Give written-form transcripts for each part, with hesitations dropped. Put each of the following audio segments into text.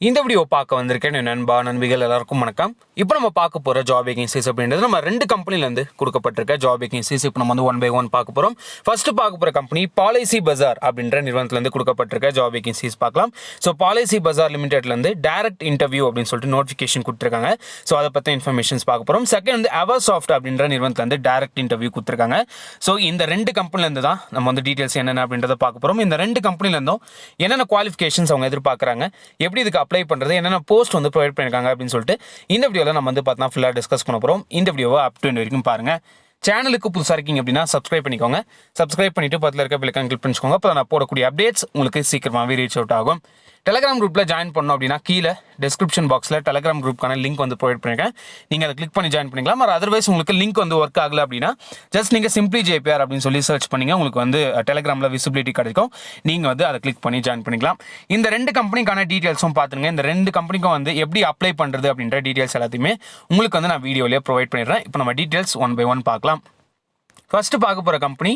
இந்த வீடியோ பார்க்க வந்திருக்கேன் நண்பா நண்பிகள் எல்லாருக்கும் வணக்கம். இப்போ நம்ம பார்க்க போகிற ஜாப் வேகன்சிஸ் அப்படின்றது நம்ம 2 கம்பெனிலேருந்து கொடுக்கப்பட்டிருக்க ஜாப் வேகன்சிஸ். இப்போ நம்ம வந்து 1 by 1 பார்க்க போகிறோம். ஃபர்ஸ்ட் பார்க்க போகிற கம்பெனி பாலிசி பஜார் அப்படின்ற நிறுவனத்துலேருந்து கொடுக்கப்பட்டிருக்க ஜாப் வேகன்சிஸ் பார்க்கலாம். ஸோ பாலிசி பஜார் லிமிடெட்லேருந்து டைரக்ட் இன்டர்வியூ அப்படின்னு சொல்லிட்டு நோட்டிஃபிகேஷன் கொடுத்துருக்காங்க. ஸோ அதை பற்றி இன்ஃபர்மேஷன்ஸ் பார்க்க போகிறோம். செகண்ட் வந்து எவர்சாஃப்ட் அப்படின்ற நிறுவனத்துலேருந்து டைரக்ட் இன்டர்வியூ கொடுத்துருக்காங்க. ஸோ இந்த 2 கம்பெனிலேருந்து தான் நம்ம வந்து டீட்டெயில்ஸ் என்னென்ன அப்படின்றத பார்க்க போகிறோம். இந்த 2 கம்பெனிலேருந்தும் என்னென்ன குவாலிஃபிகேஷன்ஸ் அவங்க எதிர்பார்க்குறாங்க, எப்படி இதுக்கு அப்ளை பண்ணுறது, என்னென்ன போஸ்ட் வந்து ப்ரொவைட் பண்ணியிருக்காங்க அப்படின்னு சொல்லிட்டு இந்த வீடியோவில் நம்ம வந்து பார்த்தா ஃபுல்லாக டிஸ்கஸ் பண்ண போகிறோம். இந்த வீடியோவை அப் டு வரைக்கும் பாருங்கள். சேனலுக்கு புதுசாக இருக்கீங்க அப்படின்னா சப்ஸ்கிரைப் பண்ணிக்கோங்க. சப்ஸ்கிரைப் பண்ணிவிட்டு பக்கத்தில் இருக்க பெல்லைக்கான் கிளிக் பண்ணிக்கோங்க. அப்போ நான் போடக்கூடிய அப்டேட்ஸ் உங்களுக்கு சீக்கிரமாகவே ரீச் அவுட் ஆகும். டெலிகிராம் குரூப்பில் ஜாயின் பண்ணோம் அப்படின்னா கீழே டிஸ்கிரிப்ஷன் பாக்ஸில் டெலிகிராம் குரூப்புக்கான லிங்க் வந்து ப்ரொவைட் பண்ணியிருக்கேன். நீங்கள் அதை கிளிக் பண்ணி ஜாயின் பண்ணிக்கலாம். ஆர் அதர்வைஸ் உங்களுக்கு லிங்க் வந்து ஒர்க் ஆகலை அப்படின்னா ஜஸ்ட் நீங்கள் சிம்பிளி ஜேபிஆர் அப்படின்னு சொல்லி சர்ச் பண்ணிங்க, உங்களுக்கு வந்து டெலிகிராமில் விசிபிலிட்டி கிடைக்கும். நீங்கள் வந்து அதை கிளிக் பண்ணி ஜாயின் பண்ணிக்கலாம். இந்த 2 கம்பெனிக்கான டீட்டெயில்ஸும் பார்த்துருங்க. இந்த 2 கம்பெனிக்கும் வந்து எப்படி அப்ளை பண்ணுறது அப்படின்ற டீட்டெயில்ஸ் எல்லாத்தையுமே உங்களுக்கு வந்து நான் வீடியோலேயே ப்ரொவைட் பண்ணிடுறேன். இப்போ நம்ம டீட்டெயில்ஸ் 1 by 1 பார்க்கலாம். ஃபர்ஸ்ட் பார்க்க போகிற கம்பெனி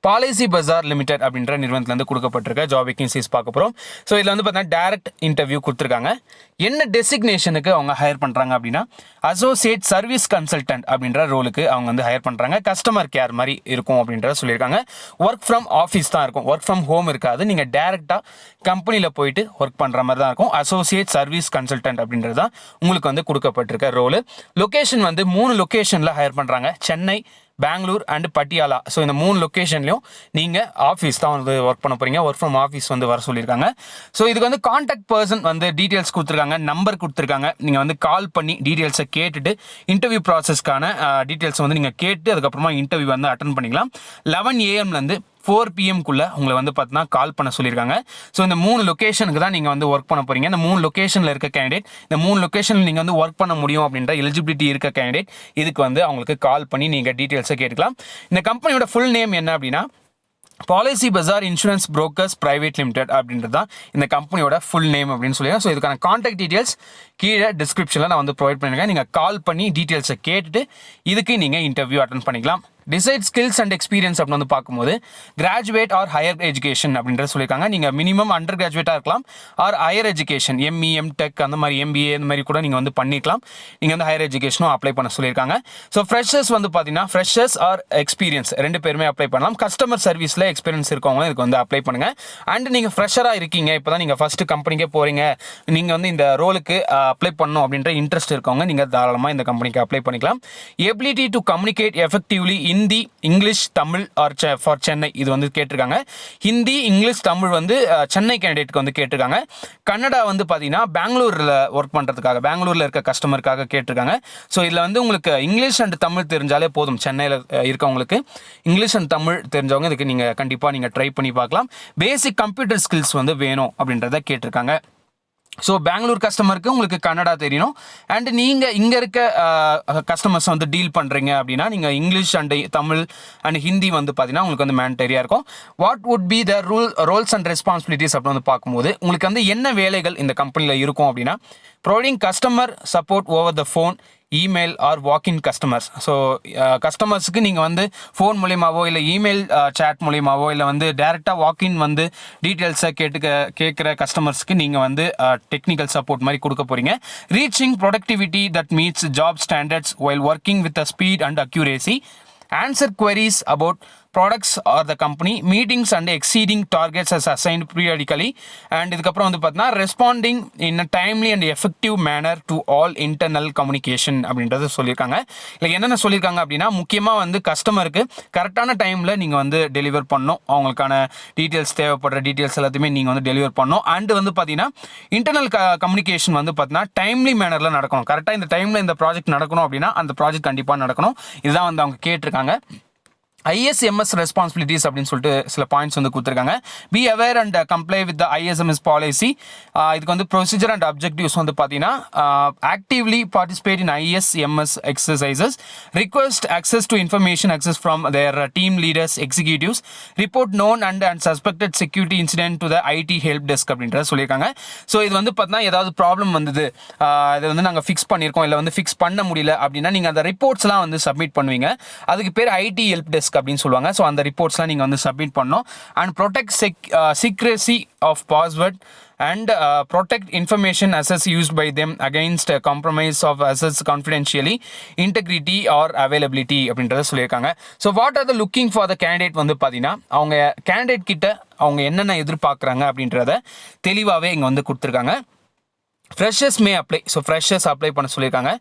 பாலிசி பஜார் லிமிடெட் அப்படின்ற நிறுவனத்துலேருந்து கொடுக்கப்பட்டிருக்க ஜாப் வேகன்சிஸ் பார்க்க போகிறோம். ஸோ இதில் வந்து பார்த்தீங்கன்னா டேரக்ட் இன்டர்வியூ கொடுத்துருக்காங்க. என்ன டெசிக்னேஷனுக்கு அவங்க ஹையர் பண்ணுறாங்க அப்படின்னா அசோசியேட் சர்வீஸ் கன்சல்டன்ட் அப்படின்ற ரோலுக்கு அவங்க வந்து ஹையர் பண்ணுறாங்க. கஸ்டமர் கேர் மாதிரி இருக்கும் அப்படின்றத சொல்லியிருக்காங்க. ஒர்க் ஃப்ரம் ஆஃபீஸ் தான் இருக்கும், ஒர்க் ஃப்ரம் ஹோம் இருக்காது. நீங்கள் டேரெக்டாக கம்பெனியில் போயிட்டு ஒர்க் பண்ணுற மாதிரி தான் இருக்கும். அசோசியேட் சர்வீஸ் கன்சல்டன்ட் அப்படின்றது தான் உங்களுக்கு வந்து கொடுக்கப்பட்டிருக்க ரோலு. லொக்கேஷன் வந்து 3 லொக்கேஷனில் ஹையர் பண்ணுறாங்க. சென்னை, பெங்களூர் அண்ட் பட்டியாலா. ஸோ இந்த 3 லொக்கேஷன்லையும் நீங்கள் ஆஃபீஸ் தான் வந்து ஒர்க் பண்ண போகிறீங்க. ஒர்க் ஃப்ரம் ஆஃபீஸ் வந்து வர சொல்லியிருக்காங்க. ஸோ இதுக்கு வந்து கான்டாக்ட் பர்சன் வந்து டீட்டெயில்ஸ் கொடுத்துருக்காங்க, நம்பர் கொடுத்துருக்காங்க. நீங்கள் வந்து கால் பண்ணி டீட்டெயில்ஸை கேட்டுட்டு இன்டர்வியூ ப்ராசஸ்க்கான டீட்டெயில்ஸ் வந்து நீங்கள் கேட்டு அதுக்கப்புறமா இன்டர்வியூ வந்து அட்டன் பண்ணிக்கலாம். 11 AM - 4 PM உங்களை வந்து பார்த்தீங்கன்னா கால் பண்ண சொல்லியிருக்காங்க. ஸோ இந்த 3 லொக்கேஷனுக்கு தான் நீங்கள் வந்து ஒர்க் பண்ண போகிறீங்க. இந்த 3 லொக்கேஷனில் இருக்க கேண்டிடேட், இந்த 3 லொக்கேஷனில் நீங்கள் வந்து ஒர்க் பண்ண முடியும் அப்படின்ற எலிஜிபிலிட்டி இருக்க கேண்டிடேட் இதுக்கு வந்து அவங்களுக்கு கால் பண்ணி நீங்கள் டீட்டெயில்ஸை கேட்டுக்கலாம். இந்த கம்பெனியோட ஃபுல் நேம் என்ன அப்படின்னா பாலிசி பஜார் இன்சூரன்ஸ் புரோக்கர்ஸ் பிரைவேட் லிமிடெட் அப்படின்றது தான் இந்த கம்பெனியோட ஃபுல் நேம் அப்படின்னு சொல்லியிருக்கேன். ஸோ இதுக்கான கான்டாக்ட் டீட்டெயில்ஸ் கீழே டிஸ்கிரிப்ஷனில் நான் வந்து ப்ரொவைட் பண்ணியிருக்கேன். நீங்கள் கால் பண்ணி டீட்டெயில்ஸை கேட்டுட்டு இதுக்கு நீங்கள் இன்டர்வியூ அட்டன் பண்ணிக்கலாம். டிசைட் ஸ்கில்ஸ் அண்ட் எக்ஸ்பீரியன்ஸ் அப்படின்னு வந்து பார்க்கும்போது கிராஜுவேட் ஆர் ஹையர் எஜுகேஷன் அப்படின்றத சொல்லியிருக்காங்க. நீங்கள் மினிமம் அண்டர் கிராஜுவேட்டாக இருக்கலாம் or higher education ME MTech அந்த மாதிரி MBA இந்த மாதிரி கூட நீங்கள் வந்து பண்ணிக்கலாம். நீங்கள் வந்து ஹையர் எஜுகேஷனும் அப்ளை பண்ண சொல்லியிருக்காங்க. ஸோ ஃப்ரெஷர்ஸ் வந்து பார்த்தீங்கன்னா ஃப்ரெஷர்ஸ் ஆர் எக்ஸ்பீரியன்ஸ் 2 பேருமே அப்ளை பண்ணலாம். கஸ்டமர் சர்வீஸில் எக்ஸ்பீரியன்ஸ் இருக்கவங்க இதுக்கு வந்து அப்ளை பண்ணுங்கள். அண்ட் நீங்கள் ஃப்ரெஷராக இருக்கீங்க, இப்போ தான் நீங்கள் ஃபஸ்ட்டு கம்பெனிக்கே போகிறீங்க, நீங்கள் வந்து இந்த ரோலுக்கு அப்ளை பண்ணணும் அப்படின்ற இன்ட்ரெஸ்ட் இருக்கவங்க நீங்கள் தாராளமாக இந்த கம்பெனிக்கு அப்ளை பண்ணிக்கலாம். Ability to communicate effectively Hindi, English, Tamil or for Chennai இது வந்து கேட்டிருக்காங்க. ஹிந்தி, இங்கிலீஷ், தமிழ் வந்து சென்னை கேண்டிடேட்டுக்கு வந்து கேட்டிருக்காங்க. கன்னடா வந்து பார்த்தீங்கன்னா பெங்களூரில் ஒர்க் பண்ணுறதுக்காக, பெங்களூரில் இருக்க கஸ்டமருக்காக கேட்டிருக்காங்க. ஸோ இதில் வந்து உங்களுக்கு இங்கிலீஷ் அண்ட் தமிழ் தெரிஞ்சாலே போதும். சென்னையில் இருக்கவங்களுக்கு இங்கிலீஷ் அண்ட் தமிழ் தெரிஞ்சவங்க இதுக்கு நீங்கள் கண்டிப்பாக நீங்கள் ட்ரை பண்ணி பார்க்கலாம். பேசிக் கம்ப்யூட்டர் ஸ்கில்ஸ் வந்து வேணும் அப்படின்றத கேட்டிருக்காங்க. ஸோ பெங்களூர் கஸ்டமருக்கு உங்களுக்கு கன்னடா தெரியணும். அண்ட் நீங்கள் இங்கே இருக்க கஸ்டமர்ஸ் வந்து டீல் பண்ணுறீங்க அப்படின்னா நீங்கள் English and Tamil and Hindi வந்து பார்த்தீங்கன்னா உங்களுக்கு வந்து மேண்டரியாக இருக்கும். What would be the roles and responsibilities அப்படின்னு வந்து பார்க்கும்போது உங்களுக்கு வந்து என்ன வேலைகள் இந்த கம்பெனியில் இருக்கும் அப்படின்னா providing customer support over the phone, email or walk in customers. So கஸ்டமர்ஸுக்கு நீங்கள் வந்து ஃபோன் மூலியமாவோ இல்லை இமெயில் சேட் மூலியமாவோ இல்லை வந்து டேரெக்டாக வாக்இன் வந்து டீட்டெயில்ஸை கேட்குற கஸ்டமர்ஸ்க்கு நீங்கள் வந்து டெக்னிக்கல் சப்போர்ட் மாதிரி கொடுக்க போகிறீங்க. Reaching productivity that meets job standards while working with a speed and accuracy. Answer queries about products or the company, meetings and exceeding targets as assigned periodically. And இதுக்கப்புறம் வந்து பார்த்தீங்கன்னா responding in a timely and effective manner to all internal communication அப்படின்றது சொல்லியிருக்காங்க. இல்லை என்னென்ன சொல்லியிருக்காங்க அப்படின்னா முக்கியமாக வந்து கஸ்டமருக்கு கரெக்டான டைமில் நீங்கள் வந்து டெலிவர் பண்ணணும். அவங்களுக்கான டீட்டெயில்ஸ் தேவைப்படுற டீட்டெயில்ஸ் எல்லாத்தையுமே நீங்கள் வந்து டெலிவர் பண்ணணும். அண்ட் வந்து பார்த்தீங்கன்னா இன்டர்னல் கம்யூனிகேஷன் வந்து பார்த்தீங்கன்னா டைம்லி மேனரில் நடக்கணும். கரெக்டாக இந்த டைமில் இந்த ப்ராஜெக்ட் நடக்கணும் அப்படின்னா அந்த ப்ராஜெக்ட் கண்டிப்பாக நடக்கணும். இதுதான் வந்து அவங்க கேட்டிருக்காங்க. ISMS ரெஸ்பான்சிபிலிட்டிஸ் அப்படின்னு சொல்லிட்டு சில பாயிண்ட்ஸ் வந்து கொடுத்துருக்காங்க. Be aware and comply with the ISMS policy. இதுக்கு வந்து ப்ரொசீஜர் அண்ட் அப்ஜெக்டிவ்ஸ் வந்து பார்த்தீங்கன்னா actively participate in ISMS exercises, request access to information access from their team leaders, executives, report known and suspected security incident to the IT help desk அப்படின்றத சொல்லியிருக்காங்க. So இது வந்து பார்த்தீங்கன்னா ஏதாவது ப்ராப்ளம் வந்தது, இதை வந்து நாங்கள் ஃபிக்ஸ் பண்ணியிருக்கோம் இல்லை வந்து ஃபிக்ஸ் பண்ண முடியல அப்படின்னா நீங்கள் அந்த ரிப்போர்ட்ஸ்லாம் வந்து சப்மிட் பண்ணுவீங்க. அதுக்கு பேர் IT ஹெல்ப் டெஸ்க் டாஸ்க் அப்படின்னு சொல்லுவாங்க. ஸோ அந்த ரிப்போர்ட்ஸ்லாம் நீங்கள் வந்து சப்மிட் பண்ணணும். And protect secrecy of password and protect information assets used by them against compromise of assets confidentially, integrity or availability அப்படின்றத சொல்லியிருக்காங்க. So what are the looking for the candidate வந்து பார்த்தீங்கன்னா அவங்க கேண்டிடேட் கிட்ட அவங்க என்னென்ன எதிர்பார்க்குறாங்க அப்படின்றத தெளிவாகவே இங்கே வந்து கொடுத்துருக்காங்க. ஃப்ரெஷர்ஸ் மே அப்ளை. ஸோ ஃப்ரெஷர்ஸ் அப்ளை பண்ண சொல்லியிருக்காங்க.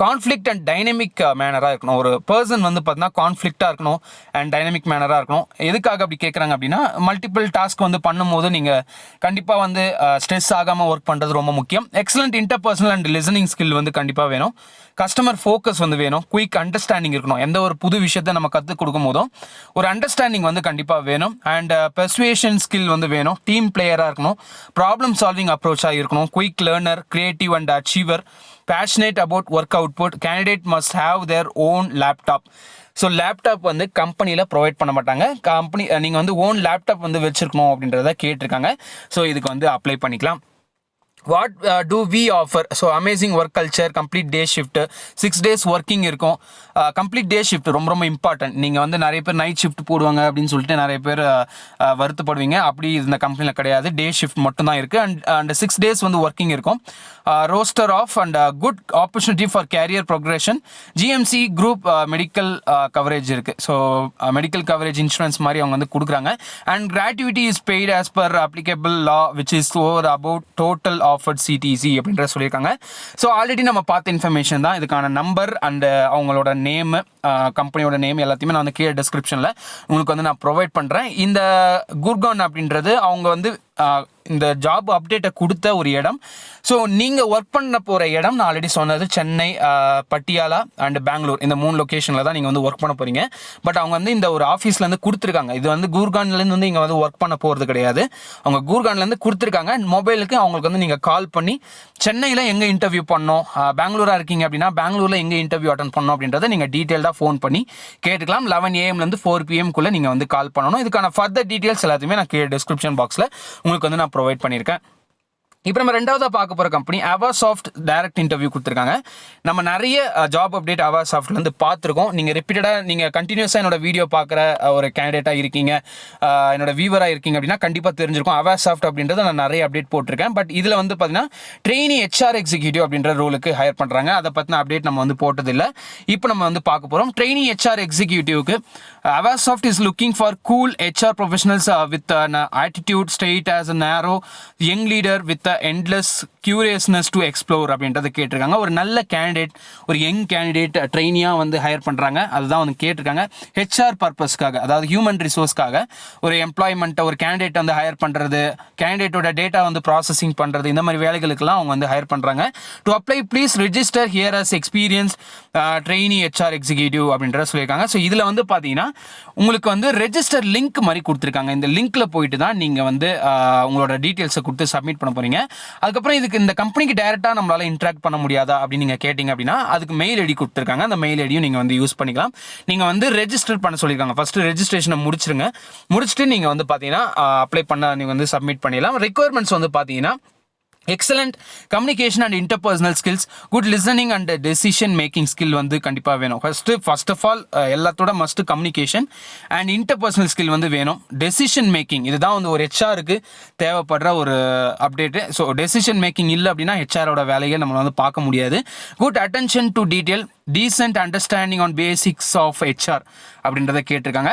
கான்ஃப்ளிக்ட் அண்ட் டைனமிக் மேனராக இருக்கணும். ஒரு பர்சன் வந்து பார்த்தீங்கன்னா கான்ஃப்ளிக்டாக இருக்கணும் அண்ட் டைனமிக் மேனராக இருக்கணும். எதுக்காக அப்படி கேட்குறாங்க அப்படின்னா மல்டிபிள் டாஸ்க் வந்து பண்ணும்போது நீங்கள் கண்டிப்பாக வந்து ஸ்ட்ரெஸ் ஆகாமல் ஒர்க் பண்ணுறது ரொம்ப முக்கியம். Excellent interpersonal and listening skill வந்து கண்டிப்பாக வேணும். கஸ்டமர் ஃபோக்கஸ் வந்து வேணும். குயிக் அண்டர்ஸ்டாண்டிங் இருக்கணும். எந்த ஒரு புது விஷயத்தை நம்ம கற்றுக் கொடுக்கும் போதும் ஒரு அண்டர்ஸ்டாண்டிங் வந்து கண்டிப்பாக வேணும். அண்ட் பெர்சுவேஷன் ஸ்கில் வந்து வேணும். டீம் பிளேயராக இருக்கணும். ப்ராப்ளம் சால்விங் அப்ரோச்சாக இருக்கணும். Quick learner, creative and achiever, passionate about work output. Candidate must have their own laptop. So laptop வந்து கம்பெனியில் ப்ரொவைட் பண்ண மாட்டாங்க. கம்பெனி நீங்கள் வந்து ஓன் லேப்டாப் வந்து வச்சுருக்கணும் அப்படின்றத கேட்டிருக்காங்க. ஸோ இதுக்கு வந்து அப்ளை பண்ணிக்கலாம். What do we offer? So amazing work culture, complete day shift, 6 days working இருக்கும். கம்ப்ளீட் டே ஷிஃப்ட் ரொம்ப ரொம்ப இம்பார்ட்டன்ட். நீங்கள் வந்து நிறைய பேர் நைட் ஷிஃப்ட் போடுவாங்க அப்படின்னு சொல்லிட்டு நிறைய பேர் வருத்தப்படுவீங்க. அப்படி இந்த கம்பெனியில் கிடையாது. டே ஷிஃப்ட் மட்டும் தான் இருக்குது. அண்ட் 6 days வந்து ஒர்க்கிங் இருக்கும். Roster off and good opportunity for career progression. GMC group medical coverage இருக்குது. ஸோ மெடிக்கல் கவரேஜ் இன்சூரன்ஸ் மாதிரி அவங்க வந்து கொடுக்குறாங்க. And gratuity is paid as per applicable law which is over about total offered CTC அப்படின்ற சொல்லியிருக்காங்க. So already நம்ம பார்த்த information தான். இதுக்கான நம்பர் அண்ட் அவங்களோட நேமு, கம்பெனியோட நேம் எல்லாத்தையுமே நான் வந்து கீழே டிஸ்கிரிப்ஷனில் உங்களுக்கு வந்து நான் ப்ரொவைட் பண்ணுறேன். இந்த குர்கான் அப்படின்றது அவங்க வந்து இந்த ஜாப் அப்டேட்டை கொடுத்த ஒரு இடம். ஸோ நீங்கள் ஒர்க் பண்ண போகிற இடம் நான் ஆல்ரெடி சொன்னது சென்னை, பட்டியாலா அண்ட் பெங்களூர், இந்த 3 லொக்கேஷனில் தான் நீங்கள் வந்து ஒர்க் பண்ண போகிறீங்க. பட் அவங்க வந்து இந்த ஒரு ஆஃபீஸ்லேருந்து கொடுத்துருக்காங்க. இது வந்து குர்கான்லேருந்து வந்து இங்கே வந்து ஒர்க் பண்ண போகிறது கிடையாது. அவங்க குர்கான்லேருந்து கொடுத்துருக்காங்க. மொபைலுக்கு அவங்களுக்கு வந்து நீங்கள் கால் பண்ணி சென்னையில் எங்கே இன்டர்வியூ பண்ணோம், பெங்களூராக இருக்கீங்க அப்படின்னா பெங்களூரில் எங்கே இன்டர்வியூ அட்டன் பண்ணோம் அப்படின்றத நீங்கள் டீட்டெயில்டாக ஃபோன் பண்ணி கேட்டுக்கலாம். 11 AM - 4 PM நீங்கள் வந்து கால் பண்ணணும். இதுக்கான ஃபர்தர் டீட்டெயில்ஸ் எல்லாத்தையுமே நான் கீழே டிஸ்கிரிப்ஷன் பாக்ஸில் உங்களுக்கு வந்து நான் ப்ரொவைட் பண்ணியிருக்கேன். இப்போ நம்ம ரெண்டாவதாக பார்க்க போகிற கம்பெனி அவாசாஃப்ட். டைரக்ட் இன்டர்வியூ கொடுத்துருக்காங்க. நம்ம நிறைய ஜாப் அப்டேட் அவாசாஃப்ட்லேருந்து பார்த்துருக்கோம். நீங்கள் ரிப்பீட்டடாக நீங்கள் கண்டினியூஸாக என்னோட வீடியோ பார்க்குற ஒரு கேண்டிடேட்டாக இருக்கீங்க, என்னோட வியூவராக இருக்கீங்க அப்படின்னா கண்டிப்பாக தெரிஞ்சிருக்கும். அவாசாஃப்ட் அப்படின்றத நான் நிறைய அப்டேட் போட்டிருக்கேன். பட் இதில் வந்து பார்த்தீங்கன்னா ட்ரெயினி HR எக்ஸிக்யூட்டிவ் அப்படின்ற ரோலுக்கு ஹையர் பண்ணுறாங்க. அதை பற்றின அப்டேட் நம்ம வந்து போட்டதில்லை. இப்போ நம்ம வந்து பார்க்க போகிறோம். Trainee HR எக்ஸிக்யூட்டிவ்க்கு Avasoft is looking for cool HR professionals with an attitude, straight as a narrow, young leader with the endless curiousness to explore அப்படின்றத கேட்டிருக்காங்க. ஒரு நல்ல கேண்டிடேட், ஒரு யங் கேண்டிடேட் ட்ரெயினியாக வந்து ஹையர் பண்ணுறாங்க. அதுதான் வந்து கேட்டிருக்காங்க. HR பர்பஸ்க்காக, அதாவது ஹியூமன் ரிசோர்ஸ்க்காக ஒரு எம்ப்ளாய்மெண்ட்டை, ஒரு கேண்டிடேட் வந்து ஹையர் பண்ணுறது, கேண்டிடேட்டோட டேட்டா வந்து ப்ராசஸிங் பண்ணுறது, இந்த மாதிரி வேலைகளுக்கெல்லாம் அவங்க வந்து ஹையர் பண்ணுறாங்க. To apply please register here as experience trainee HR executive அப்படின்றத சொல்லியிருக்காங்க. ஸோ இதில் வந்து பார்த்தீங்கன்னா உங்களுக்கு வந்து ரெஜிஸ்டர் லிங்க் மாதிரி கொடுத்துருக்காங்க. இந்த லிங்க்ல போயிட்டு தான் நீங்கள் வந்து உங்களோட டீட்டெயில்ஸை கொடுத்து சப்மிட் பண்ண போறீங்க. அதுக்கப்புறம் இதுக்கு இந்த கம்பெனிக்கு டைரெக்டாக நம்மளால இன்ட்ராக்ட் பண்ண முடியாதா அப்படின்னு நீங்கள் கேட்டிங்க அப்படின்னா அதுக்கு மெயில் ஐடி கொடுத்துருக்காங்க. அந்த மெயில் ஐடியும் நீங்கள் வந்து யூஸ் பண்ணிக்கலாம். நீங்கள் வந்து ரெஜிஸ்டர் பண்ண சொல்லியிருக்காங்க. ஃபர்ஸ்ட் ரெஜிஸ்ட்ரேஷனை முடிச்சுட்டு நீங்கள் வந்து பார்த்தீங்கன்னா அப்ளை பண்ண நீங்கள் வந்து சப்மிட் பண்ணிடலாம். ரெக்குயர்மெண்ட்ஸ் வந்து பார்த்தீங்கன்னா excellent communication and interpersonal skills, good listening and decision making skill வந்து கண்டிப்பாக வேணும். ஃபர்ஸ்ட் ஆஃப் ஆல் எல்லாத்தோட must communication and interpersonal skill வந்து வேணும். டெசிஷன் மேக்கிங் இதுதான் வந்து ஒரு ஹெச்ஆருக்கு தேவைப்படுற ஒரு அப்டேட்டு. ஸோ டெசிஷன் மேக்கிங் இல்லை அப்படின்னா ஹெச்ஆரோட வேலையை நம்ம வந்து பார்க்க முடியாது. Good attention to detail, decent understanding on basics of HR அப்படின்றத கேட்டிருக்காங்க.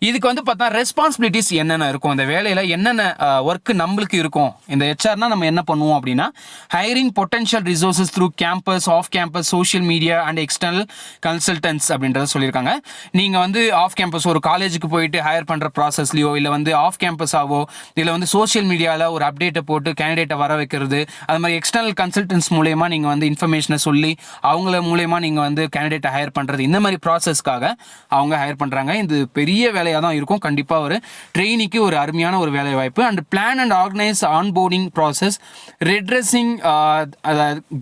இதுக்கு வந்து பார்த்தா ரெஸ்பான்சிபிலிட்டிஸ் என்னென்ன இருக்கும், இந்த வேலையில் என்னென்ன ஒர்க்கு நம்மளுக்கு இருக்கும், இந்த ஹெச்ஆர்னா நம்ம என்ன பண்ணுவோம் அப்படின்னா hiring potential resources through campus, off campus, social media and external consultants அப்படின்றத சொல்லியிருக்காங்க. நீங்கள் வந்து ஆஃப் கேம்பஸ் ஒரு காலேஜுக்கு போயிட்டு ஹையர் பண்ணுற ப்ராசஸ்லையோ இல்லை வந்து ஆஃப் கேம்பஸாவோ இல்லை வந்து சோஷியல் மீடியாவில் ஒரு அப்டேட்டை போட்டு கேண்டிடேட்டை வர வைக்கிறது, அது மாதிரி எக்ஸ்டர்னல் கன்சல்டன்ட்ஸ் மூலயமா நீங்கள் வந்து இன்ஃபர்மேஷனை சொல்லி அவங்கள மூலயமா நீங்கள் வந்து கேண்டிடேட்டை ஹையர் பண்ணுறது, இந்த மாதிரி ப்ராசஸ்க்காக அவங்க ஹையர் பண்ணுறாங்க. இது பெரிய வேலையாக தான் இருக்கும். கண்டிப்பாக ஒரு ட்ரெயினிக்கு ஒரு அருமையான ஒரு வேலை வாய்ப்பு. And plan and organise onboarding process, redressing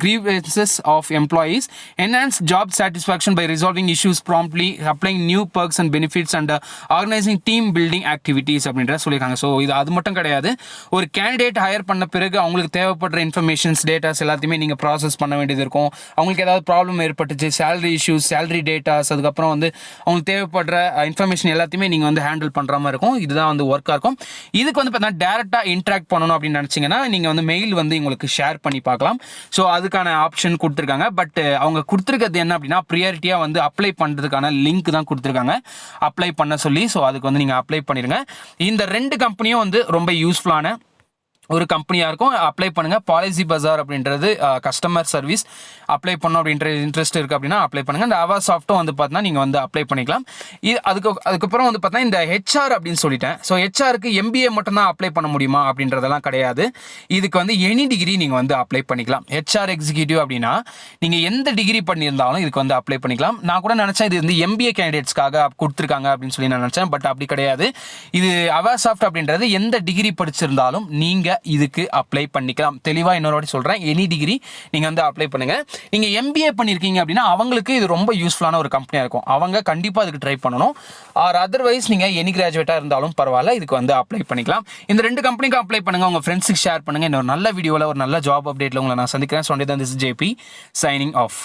grievances of employees, enhance job satisfaction by resolving issues promptly, applying new perks and benefits and organizing team building activities அப்படின்ற சொல்லியிருக்காங்க. ஸோ இது அது மட்டும் கிடையாது. ஒரு கேண்டிடேட் ஹையர் பண்ண பிறகு அவங்களுக்கு தேவைப்படுற இன்ஃபர்மேஷன்ஸ், டேட்டாஸ் எல்லாத்தையுமே நீங்கள் ப்ராசஸ் பண்ண வேண்டியது இருக்கும். அவங்களுக்கு ஏதாவது ப்ராப்ளம் ஏற்பட்டுச்சு, சேலரி இஷ்யூஸ், சேலரி டேட்டாஸ், அதுக்கப்புறம் வந்து அவங்களுக்கு தேவைப்படுற இன்ஃபர்மேஷன் எல்லாத்தையுமே நீங்கள் வந்து ஹேண்டில் பண்ணுற மாதிரி இருக்கும். இதுதான் வந்து ஒர்க்காக இருக்கும். இதுக்கு வந்து பார்த்தீங்கன்னா டேரெக்டாக இன்ட்ராக்ட் பண்ணணும் அப்படின்னு நினச்சிங்கன்னா நீங்கள் வந்து மெயில் வந்து உங்களுக்கு ஷேர் பண்ணி பார்க்கலாம். ஸோ அதுக்கான ஆப்ஷன் கொடுத்துருக்காங்க. பட் அவங்க கொடுத்துருக்கிறது என்ன அப்படின்னா ப்ரியாரிட்டியாக வந்து அப்ளை பண்ணுறதுக்கான லிங்க் தான் கொடுத்துருக்காங்க, அப்ளை பண்ண சொல்லி. ஸோ அதுக்கு வந்து நீங்கள் அப்ளை பண்ணிடுங்க. இந்த 2 கம்பெனியும் வந்து ரொம்ப யூஸ்ஃபுல்லான ஒரு கம்பெனியாக இருக்கும். அப்ளை பண்ணுங்கள். பாலிசி பஜார் அப்படின்றது கஸ்டமர் சர்வீஸ் அப்ளை பண்ணணும் அப்படின்ற இன்ட்ரெஸ்ட் இருக்குது அப்படின்னா அப்ளை பண்ணுங்கள். இந்த அவாசாஃப்ட்டும் வந்து பார்த்தீங்கன்னா நீங்கள் வந்து அப்ளை பண்ணிக்கலாம். அதுக்கப்புறம் வந்து பார்த்தீங்கன்னா இந்த ஹெச்ஆர் அப்படின்னு சொல்லிட்டேன். ஸோ ஹெச்ஆருக்கு எம்பிஏ மட்டும்தான் அப்ளை பண்ண முடியுமா அப்படின்றதெல்லாம் கிடையாது. இதுக்கு வந்து எனி டிகிரி நீங்கள் வந்து அப்ளை பண்ணிக்கலாம். ஹெச்ஆர் எக்ஸிக்யூட்டிவ் அப்படின்னா நீங்கள் எந்த டிகிரி பண்ணியிருந்தாலும் இதுக்கு வந்து அப்ளை பண்ணிக்கலாம். நான் கூட நினச்சேன் இது வந்து எம்பிஏ கேண்டிடேட்ஸ்க்காக கொடுத்துருக்காங்க அப்படின்னு சொல்லி நான் நினச்சேன். பட் அப்படி கிடையாது. இது அவாசாஃப்ட் அப்படின்றது எந்த டிகிரி படிச்சிருந்தாலும் நீங்கள் இதுக்கு அப்ளை பண்ணிக்கலாம். தெளிவாக இன்னொரு வாட்டி சொல்கிறேன், எனி டிகிரி நீங்கள் வந்து அப்ளை பண்ணுங்கள். நீங்கள் எம்பிஏ பண்ணியிருக்கீங்க அப்படின்னா அவங்களுக்கு இது ரொம்ப யூஸ்ஃபுல்லான ஒரு கம்பெனியாக இருக்கும். அவங்க கண்டிப்பாக இதுக்கு ட்ரை பண்ணணும். ஆர் அதர்வைஸ் நீங்கள் எனி கிராஜுவேட்டாக இருந்தாலும் பரவாயில்ல, இதுக்கு வந்து அப்ளை பண்ணிக்கலாம். இந்த 2 கம்பெனிக்கு அப்ளை பண்ணுங்கள், உங்கள் ஃப்ரெண்ட்ஸுக்கு ஷேர் பண்ணுங்கள். இன்னொரு நல்ல வீடியோவில் ஒரு நல்ல ஜாப் அப்டேட்டில் உங்களை நான் சந்திக்கிறேன். So this is JP signing off.